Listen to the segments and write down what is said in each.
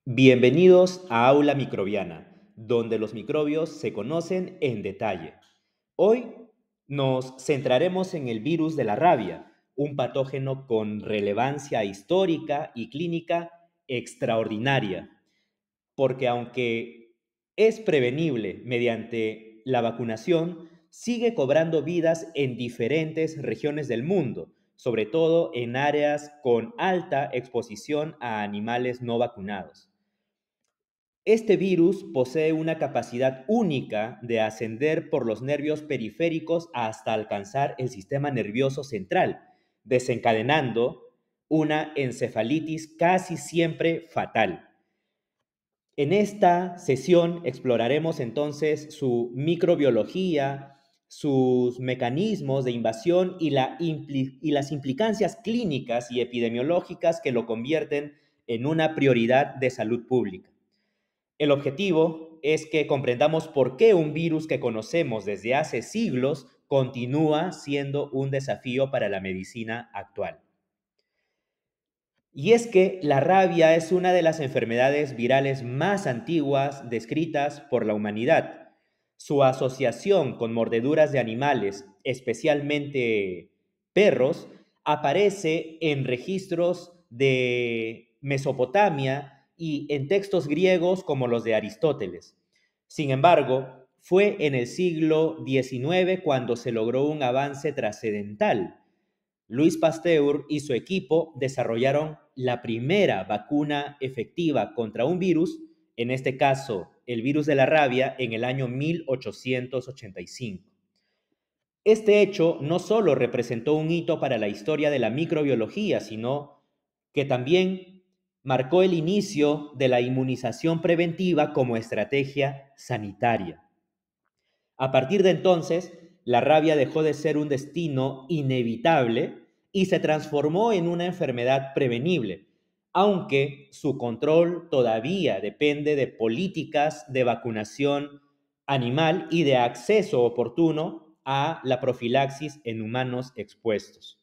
Bienvenidos a Aula Microbiana, donde los microbios se conocen en detalle. Hoy nos centraremos en el virus de la rabia, un patógeno con relevancia histórica y clínica extraordinaria, porque aunque es prevenible mediante la vacunación, sigue cobrando vidas en diferentes regiones del mundo, sobre todo en áreas con alta exposición a animales no vacunados. Este virus posee una capacidad única de ascender por los nervios periféricos hasta alcanzar el sistema nervioso central, desencadenando una encefalitis casi siempre fatal. En esta sesión exploraremos entonces su microbiología, sus mecanismos de invasión y las implicancias clínicas y epidemiológicas que lo convierten en una prioridad de salud pública. El objetivo es que comprendamos por qué un virus que conocemos desde hace siglos continúa siendo un desafío para la medicina actual. Y es que la rabia es una de las enfermedades virales más antiguas descritas por la humanidad. Su asociación con mordeduras de animales, especialmente perros, aparece en registros de Mesopotamia y en textos griegos como los de Aristóteles. Sin embargo, fue en el siglo XIX cuando se logró un avance trascendental. Louis Pasteur y su equipo desarrollaron la primera vacuna efectiva contra un virus, en este caso el virus de la rabia, en el año 1885. Este hecho no solo representó un hito para la historia de la microbiología, sino que también marcó el inicio de la inmunización preventiva como estrategia sanitaria. A partir de entonces, la rabia dejó de ser un destino inevitable y se transformó en una enfermedad prevenible, aunque su control todavía depende de políticas de vacunación animal y de acceso oportuno a la profilaxis en humanos expuestos.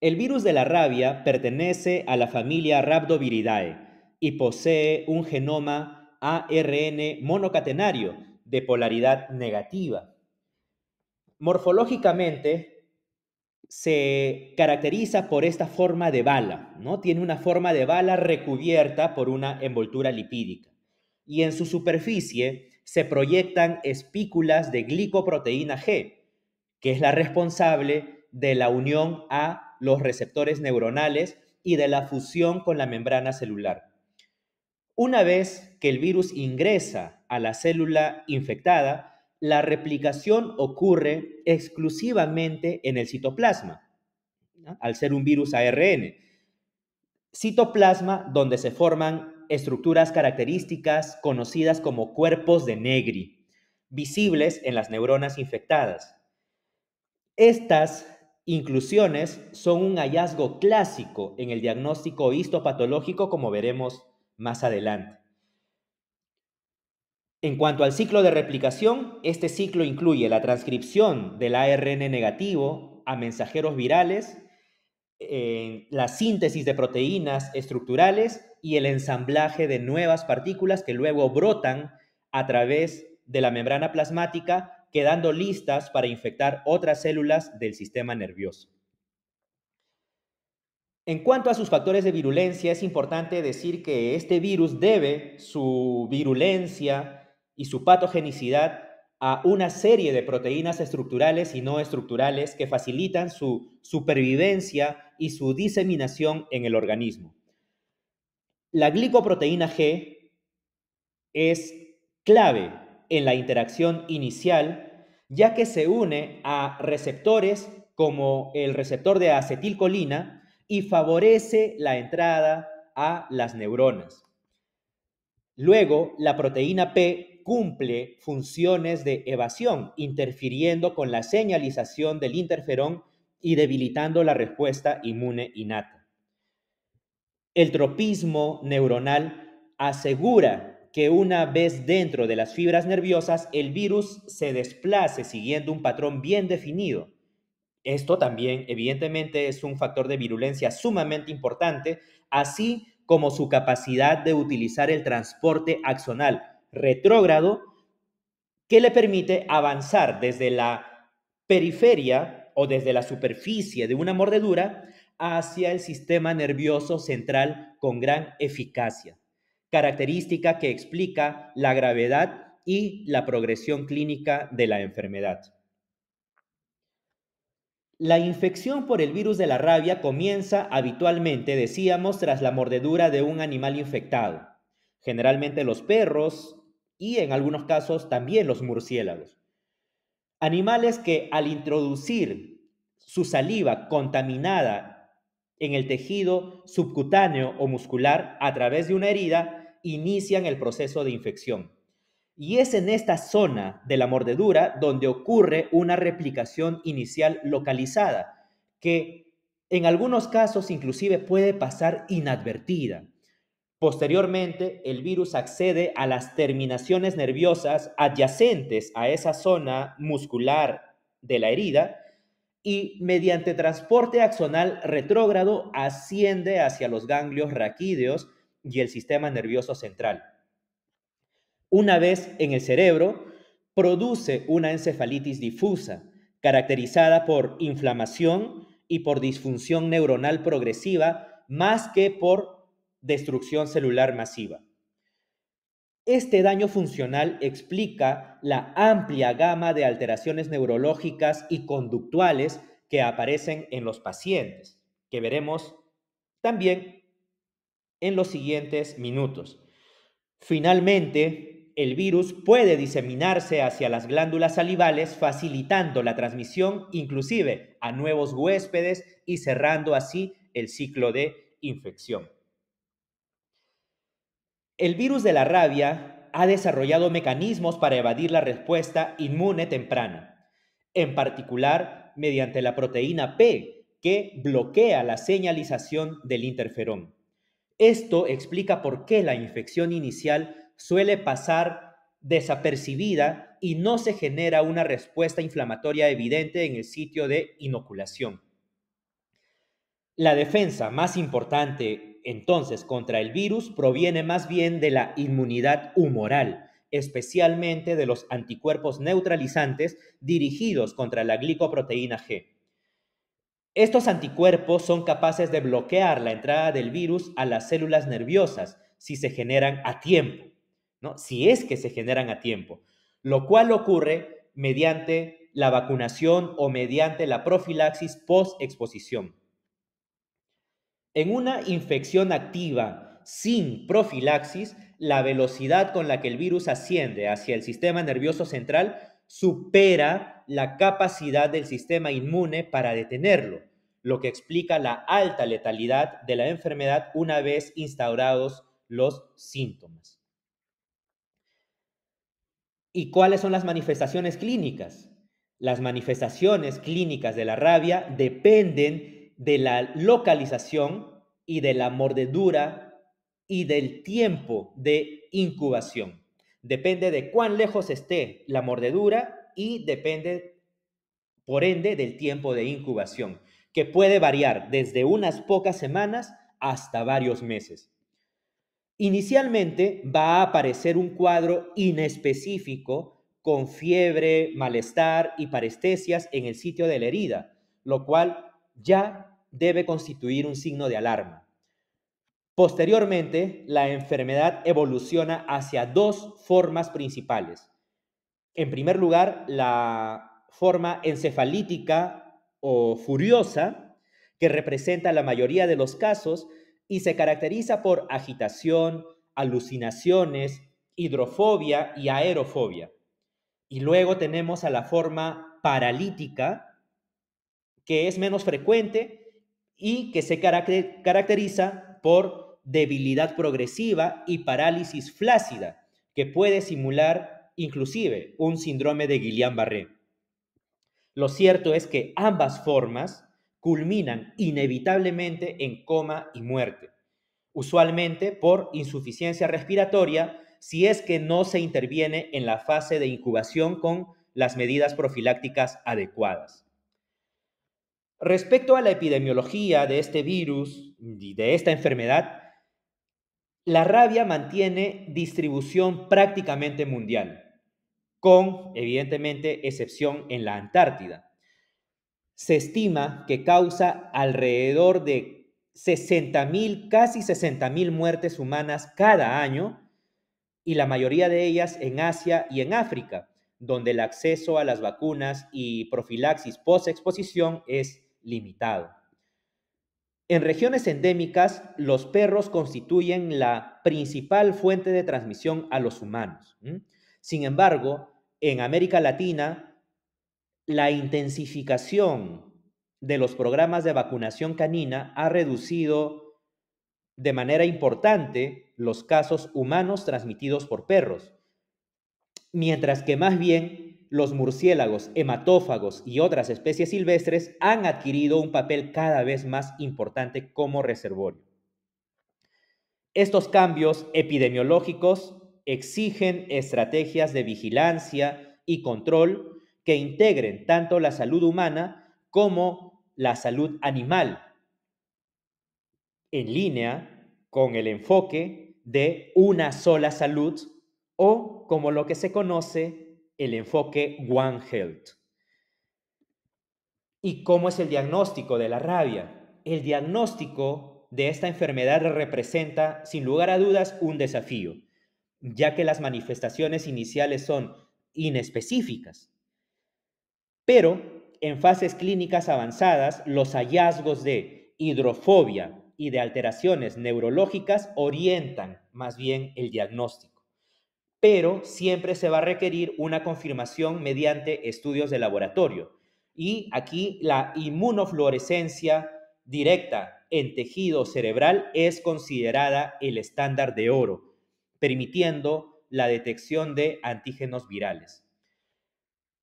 El virus de la rabia pertenece a la familia Rhabdoviridae y posee un genoma ARN monocatenario de polaridad negativa. Morfológicamente se caracteriza por esta forma de bala, ¿no? Tiene una forma de bala recubierta por una envoltura lipídica. Y en su superficie se proyectan espículas de glicoproteína G, que es la responsable de la unión a los receptores neuronales y de la fusión con la membrana celular. Una vez que el virus ingresa a la célula infectada, la replicación ocurre exclusivamente en el citoplasma, ¿no? Al ser un virus ARN. Citoplasma donde se forman estructuras características conocidas como cuerpos de Negri, visibles en las neuronas infectadas. Estas inclusiones son un hallazgo clásico en el diagnóstico histopatológico, como veremos más adelante. En cuanto al ciclo de replicación, este ciclo incluye la transcripción del ARN negativo a mensajeros virales, la síntesis de proteínas estructurales y el ensamblaje de nuevas partículas que luego brotan a través de la membrana plasmática, quedando listas para infectar otras células del sistema nervioso. En cuanto a sus factores de virulencia, es importante decir que este virus debe su virulencia y su patogenicidad a una serie de proteínas estructurales y no estructurales que facilitan su supervivencia y su diseminación en el organismo. La glicoproteína G es clave en la interacción inicial, ya que se une a receptores como el receptor de acetilcolina y favorece la entrada a las neuronas. Luego, la proteína P cumple funciones de evasión, interfiriendo con la señalización del interferón y debilitando la respuesta inmune innata. El tropismo neuronal asegura que una vez dentro de las fibras nerviosas, el virus se desplace siguiendo un patrón bien definido. Esto también, evidentemente, es un factor de virulencia sumamente importante, así como su capacidad de utilizar el transporte axonal retrógrado, que le permite avanzar desde la periferia o desde la superficie de una mordedura hacia el sistema nervioso central con gran eficacia, característica que explica la gravedad y la progresión clínica de la enfermedad. La infección por el virus de la rabia comienza habitualmente, decíamos, tras la mordedura de un animal infectado, generalmente los perros y en algunos casos también los murciélagos. Animales que al introducir su saliva contaminada en el tejido subcutáneo o muscular a través de una herida, inician el proceso de infección. Y es en esta zona de la mordedura donde ocurre una replicación inicial localizada, que en algunos casos inclusive puede pasar inadvertida. Posteriormente, el virus accede a las terminaciones nerviosas adyacentes a esa zona muscular de la herida y mediante transporte axonal retrógrado asciende hacia los ganglios raquídeos y el sistema nervioso central. Una vez en el cerebro, produce una encefalitis difusa, caracterizada por inflamación y por disfunción neuronal progresiva, más que por destrucción celular masiva. Este daño funcional explica la amplia gama de alteraciones neurológicas y conductuales que aparecen en los pacientes, que veremos también en los siguientes minutos. Finalmente, el virus puede diseminarse hacia las glándulas salivales, facilitando la transmisión inclusive a nuevos huéspedes y cerrando así el ciclo de infección. El virus de la rabia ha desarrollado mecanismos para evadir la respuesta inmune temprana, en particular mediante la proteína P, que bloquea la señalización del interferón. Esto explica por qué la infección inicial suele pasar desapercibida y no se genera una respuesta inflamatoria evidente en el sitio de inoculación. La defensa más importante entonces contra el virus proviene más bien de la inmunidad humoral, especialmente de los anticuerpos neutralizantes dirigidos contra la glicoproteína G. Estos anticuerpos son capaces de bloquear la entrada del virus a las células nerviosas si se generan a tiempo, ¿no? Si es que se generan a tiempo, lo cual ocurre mediante la vacunación o mediante la profilaxis post-exposición. En una infección activa sin profilaxis, la velocidad con la que el virus asciende hacia el sistema nervioso central supera la capacidad del sistema inmune para detenerlo, lo que explica la alta letalidad de la enfermedad una vez instaurados los síntomas. ¿Y cuáles son las manifestaciones clínicas? Las manifestaciones clínicas de la rabia dependen de la localización y de la mordedura y del tiempo de incubación. Depende de cuán lejos esté la mordedura y depende, por ende, del tiempo de incubación, que puede variar desde unas pocas semanas hasta varios meses. Inicialmente va a aparecer un cuadro inespecífico con fiebre, malestar y parestesias en el sitio de la herida, lo cual ya debe constituir un signo de alarma. Posteriormente, la enfermedad evoluciona hacia dos formas principales. En primer lugar, la forma encefalítica o furiosa, que representa la mayoría de los casos y se caracteriza por agitación, alucinaciones, hidrofobia y aerofobia. Y luego tenemos a la forma paralítica, que es menos frecuente y que se caracteriza por debilidad progresiva y parálisis flácida, que puede simular inclusive un síndrome de Guillain-Barré. Lo cierto es que ambas formas culminan inevitablemente en coma y muerte, usualmente por insuficiencia respiratoria si es que no se interviene en la fase de incubación con las medidas profilácticas adecuadas. Respecto a la epidemiología de este virus y de esta enfermedad, La rabia mantiene distribución prácticamente mundial, con, evidentemente, excepción en la Antártida. Se estima que causa alrededor de 60.000, casi 60.000 muertes humanas cada año, y la mayoría de ellas en Asia y en África, donde el acceso a las vacunas y profilaxis post-exposición es limitado. En regiones endémicas, los perros constituyen la principal fuente de transmisión a los humanos. Sin embargo, en América Latina, la intensificación de los programas de vacunación canina ha reducido de manera importante los casos humanos transmitidos por perros, mientras que más bien los murciélagos, hematófagos y otras especies silvestres han adquirido un papel cada vez más importante como reservorio. Estos cambios epidemiológicos exigen estrategias de vigilancia y control que integren tanto la salud humana como la salud animal, en línea con el enfoque de una sola salud o como lo que se conoce el enfoque One Health. ¿Y cómo es el diagnóstico de la rabia? El diagnóstico de esta enfermedad representa, sin lugar a dudas, un desafío, ya que las manifestaciones iniciales son inespecíficas. Pero en fases clínicas avanzadas, los hallazgos de hidrofobia y de alteraciones neurológicas orientan más bien el diagnóstico. Pero siempre se va a requerir una confirmación mediante estudios de laboratorio. Y aquí la inmunofluorescencia directa en tejido cerebral es considerada el estándar de oro, permitiendo la detección de antígenos virales.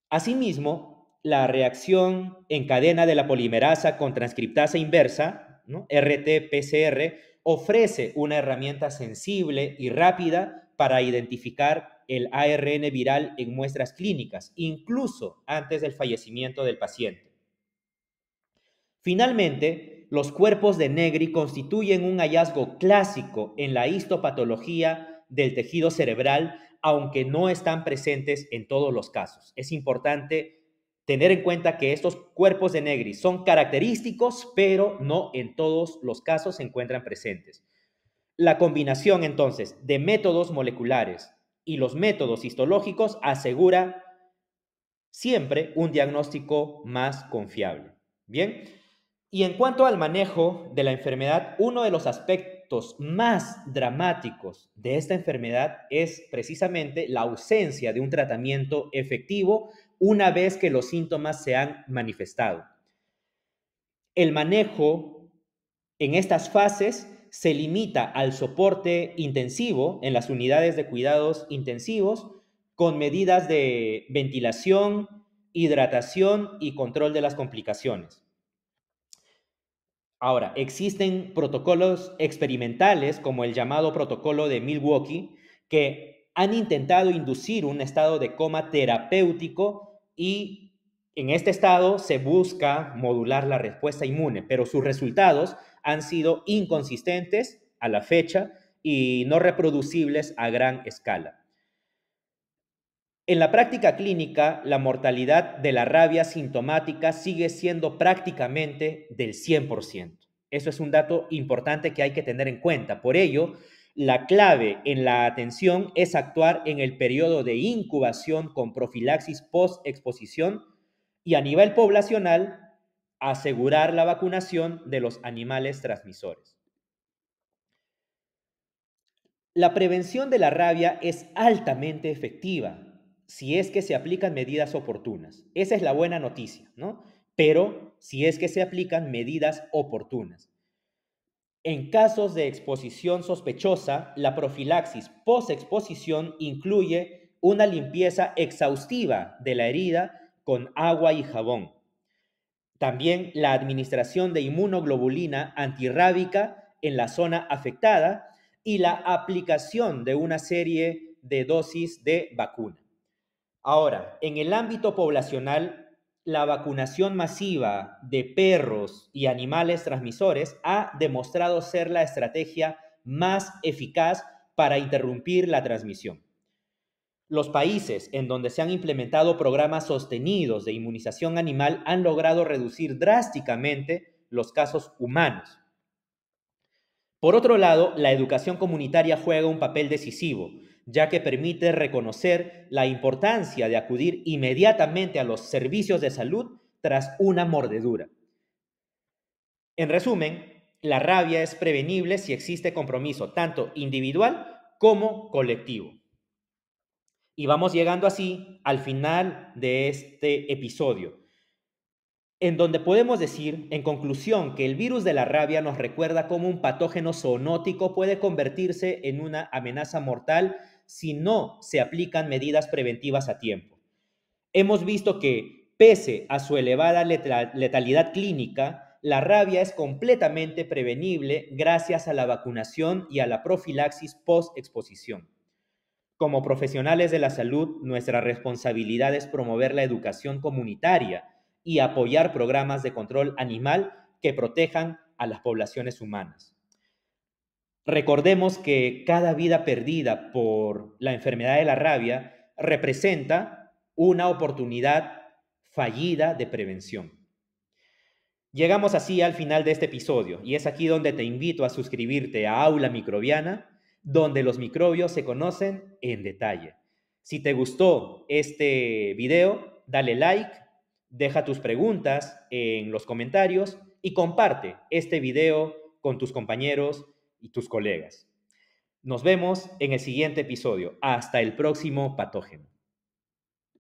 Asimismo, la reacción en cadena de la polimerasa con transcriptasa inversa, ¿no? RT-PCR, ofrece una herramienta sensible y rápida para identificar el ARN viral en muestras clínicas, incluso antes del fallecimiento del paciente. Finalmente, los cuerpos de Negri constituyen un hallazgo clásico en la histopatología del tejido cerebral, aunque no están presentes en todos los casos. Es importante tener en cuenta que estos cuerpos de Negri son característicos, pero no en todos los casos se encuentran presentes. La combinación, entonces, de métodos moleculares y los métodos histológicos asegura siempre un diagnóstico más confiable. Bien, y en cuanto al manejo de la enfermedad, uno de los aspectos más dramáticos de esta enfermedad es precisamente la ausencia de un tratamiento efectivo una vez que los síntomas se han manifestado. El manejo en estas fases se limita al soporte intensivo en las unidades de cuidados intensivos con medidas de ventilación, hidratación y control de las complicaciones. Ahora, existen protocolos experimentales como el llamado protocolo de Milwaukee que han intentado inducir un estado de coma terapéutico y en este estado se busca modular la respuesta inmune, pero sus resultados han sido inconsistentes a la fecha y no reproducibles a gran escala. En la práctica clínica, la mortalidad de la rabia sintomática sigue siendo prácticamente del 100%. Eso es un dato importante que hay que tener en cuenta. Por ello, la clave en la atención es actuar en el periodo de incubación con profilaxis post-exposición y a nivel poblacional, asegurar la vacunación de los animales transmisores. La prevención de la rabia es altamente efectiva si es que se aplican medidas oportunas. Esa es la buena noticia, ¿no? Pero si es que se aplican medidas oportunas. En casos de exposición sospechosa, la profilaxis post-exposición incluye una limpieza exhaustiva de la herida con agua y jabón. También la administración de inmunoglobulina antirrábica en la zona afectada y la aplicación de una serie de dosis de vacuna. Ahora, en el ámbito poblacional, la vacunación masiva de perros y animales transmisores ha demostrado ser la estrategia más eficaz para interrumpir la transmisión. Los países en donde se han implementado programas sostenidos de inmunización animal han logrado reducir drásticamente los casos humanos. Por otro lado, la educación comunitaria juega un papel decisivo, ya que permite reconocer la importancia de acudir inmediatamente a los servicios de salud tras una mordedura. En resumen, la rabia es prevenible si existe compromiso tanto individual como colectivo. Y vamos llegando así al final de este episodio, en donde podemos decir, en conclusión, que el virus de la rabia nos recuerda cómo un patógeno zoonótico puede convertirse en una amenaza mortal si no se aplican medidas preventivas a tiempo. Hemos visto que, pese a su elevada letalidad clínica, la rabia es completamente prevenible gracias a la vacunación y a la profilaxis post-exposición. Como profesionales de la salud, nuestra responsabilidad es promover la educación comunitaria y apoyar programas de control animal que protejan a las poblaciones humanas. Recordemos que cada vida perdida por la enfermedad de la rabia representa una oportunidad fallida de prevención. Llegamos así al final de este episodio y es aquí donde te invito a suscribirte a Aula Microbiana, donde los microbios se conocen en detalle. Si te gustó este video, dale like, deja tus preguntas en los comentarios y comparte este video con tus compañeros y tus colegas. Nos vemos en el siguiente episodio. Hasta el próximo patógeno.